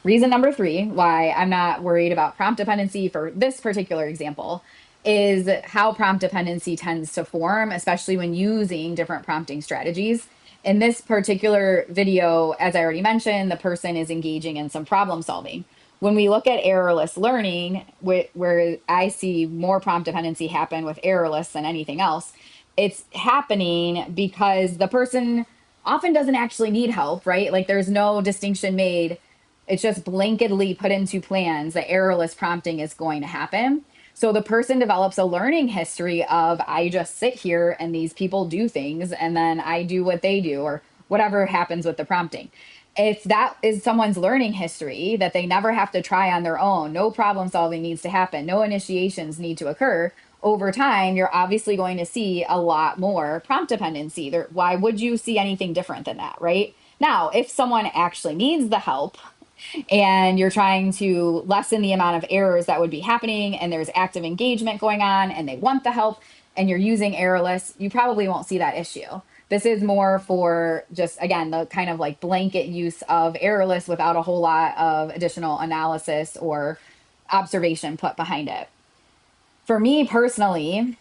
Reason number three, why I'm not worried about prompt dependency for this particular example, is how prompt dependency tends to form, especially when using different prompting strategies. In this particular video, as I already mentioned, the person is engaging in some problem solving. When we look at errorless learning, where I see more prompt dependency happen with errorless than anything else, it's happening because the person often doesn't actually need help, right? Like there's no distinction made. It's just blanketly put into plans that errorless prompting is going to happen. So the person develops a learning history of, I just sit here and these people do things and then I do what they do, or whatever happens with the prompting. If that is someone's learning history that they never have to try on their own, no problem solving needs to happen, no initiations need to occur, over time, you're obviously going to see a lot more prompt dependency. Why would you see anything different than that, right? Now, if someone actually needs the help and you're trying to lessen the amount of errors that would be happening and there's active engagement going on and they want the help and you're using errorless, you probably won't see that issue. This is more for just, again, the kind of like blanket use of errorless without a whole lot of additional analysis or observation put behind it. For me personally,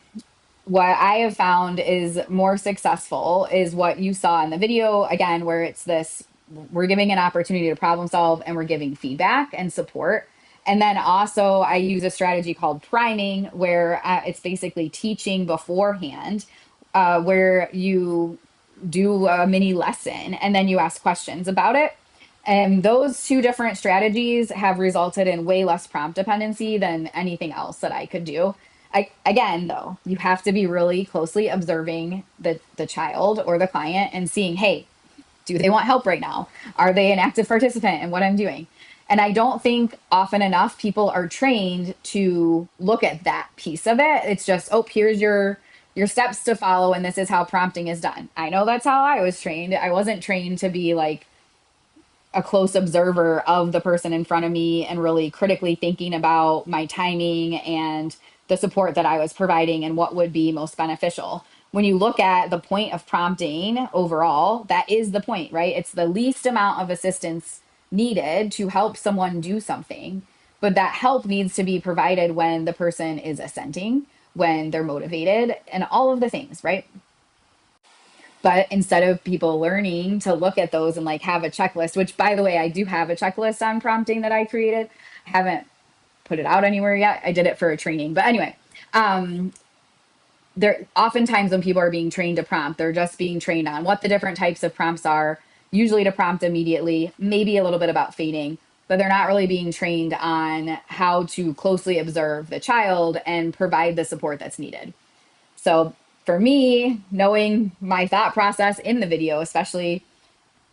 what I have found is more successful is what you saw in the video, again, where it's this, we're giving an opportunity to problem solve and we're giving feedback and support. And then also I use a strategy called priming, where it's basically teaching beforehand, where you do a mini lesson and then you ask questions about it. And those two different strategies have resulted in way less prompt dependency than anything else that I could do. Again, though, you have to be really closely observing the child or the client and seeing, hey, do they want help right now? Are they an active participant in what I'm doing? And I don't think often enough people are trained to look at that piece of it. It's just, oh, here's your steps to follow and this is how prompting is done. I know that's how I was trained. I wasn't trained to be like a close observer of the person in front of me and really critically thinking about my timing and the support that I was providing and what would be most beneficial. When you look at the point of prompting overall, that is the point, right? It's the least amount of assistance needed to help someone do something. But that help needs to be provided when the person is assenting, when they're motivated, and all of the things, right? But instead of people learning to look at those and like have a checklist, which by the way, I do have a checklist on prompting that I created. I haven't put it out anywhere yet. I did it for a training. But anyway, there oftentimes when people are being trained to prompt, they're just being trained on what the different types of prompts are, usually to prompt immediately, maybe a little bit about fading, but they're not really being trained on how to closely observe the child and provide the support that's needed. So for me, knowing my thought process in the video, especially,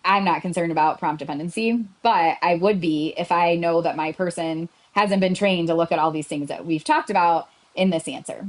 I'm not concerned about prompt dependency, but I would be if I know that my person hasn't been trained to look at all these things that we've talked about in this answer.